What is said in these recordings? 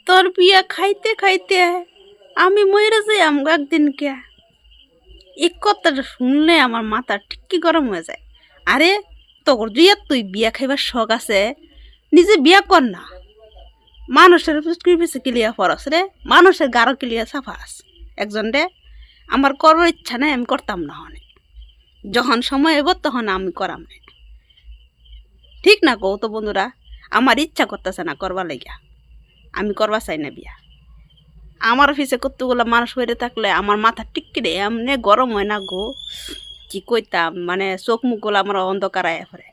তোর বিয়া খাইতে খাইতে আমি মরে যাই আমগো একদিন কে। এই কথাটা শুনলে আমার মাথা ঠিকই গরম হয়ে যায়। আরে তোর তুই বিয়া খাইবার শখ আছে, নিজে বিয়া কর না। মানুষের পিছে কিলিয়া ফরস রে, মানুষের গাঢ় কিলিয়া সাফাস একজন রে। আমার করার ইচ্ছা নেই, আমি করতাম না। হনে যখন সময় এব তখন আমি করাম না, ঠিক না কৌ তো বন্ধুরা? আমার ইচ্ছা করতেছে না করবার লাগিয়া, আমি করবা চাই না বিয়া। আমার পিছে কতগুলো মানুষ হয়ে থাকলে আমার মাথা টিক্কি রে এমনি গরম হয় না গো, কি কইতাম। মানে চোখ মুখগুলো আমার অন্ধকার আয়া পড়ে।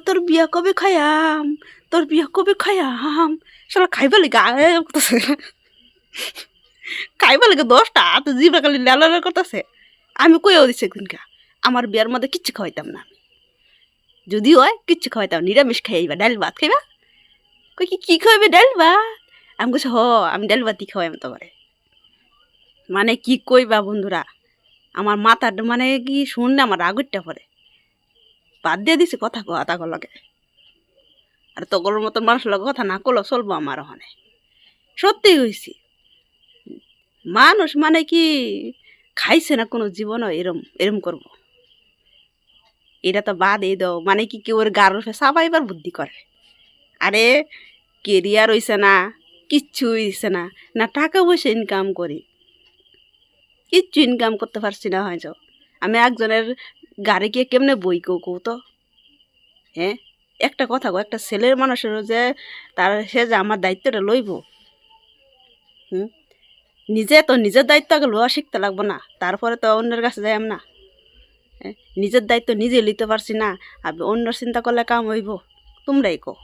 তোর বিয়া কবে খায়াম, তোর বিয়া কবে খায়াম। সালা খাইবা লেগে খাইবা লেগে 10টা তো জিবা খালি লেলা করতেছে। আমি কইও দিছি একদিনকা আমার বিয়ার মধ্যে কিচ্ছু খাওয়াইতাম না। আমি যদি হয় কিচ্ছু খাওয়াইতাম, নিরামিষ খাইবা, ডাল ভাত খাইবা। কই কি খাইবে? ডাল ভাত। আমি কইছি আমি ডাল ভাতই খাওয়াইম তোমারে। মানে কি কইবা বন্ধুরা, আমার মাথার মানে কি শুনলে আমার রাগটা পড়ে। বাদ দিয়ে দিছি কথা লগে। আর তগর মতন মানুষ লগে কথা না করলেও চলবো আমার ওখানে। সত্যি হয়েছি, মানুষ মানে কি খাইছে না কোনো জীবনও এরম এরম করবো? এটা তো বাদ এই দাও, মানে কি কেউ ওর গার সাবাইবার বুদ্ধি করে। আরে কেরিয়ার হইছে না, কিচ্ছু হইছে না, না টাকা পয়সা ইনকাম করি, কিচ্ছু ইনকাম করতে পারছি না। হয়তো আমি একজনের গাড়ি গিয়ে কেমনে বই কৌ তো। হ্যাঁ, একটা কথা গো, একটা ছেলের মানুষেরও যে সে যে আমার দায়িত্বটা লইব, নিজে তো নিজের দায়িত্ব আগে লওয়া শিখতে লাগবো না, তারপরে তো অন্যের কাছে যাই না। নিজের দায়িত্ব নিজে নিতে পারছি না, আর অন্যর চিন্তা করলে কাম হইব? তোমরাই কো।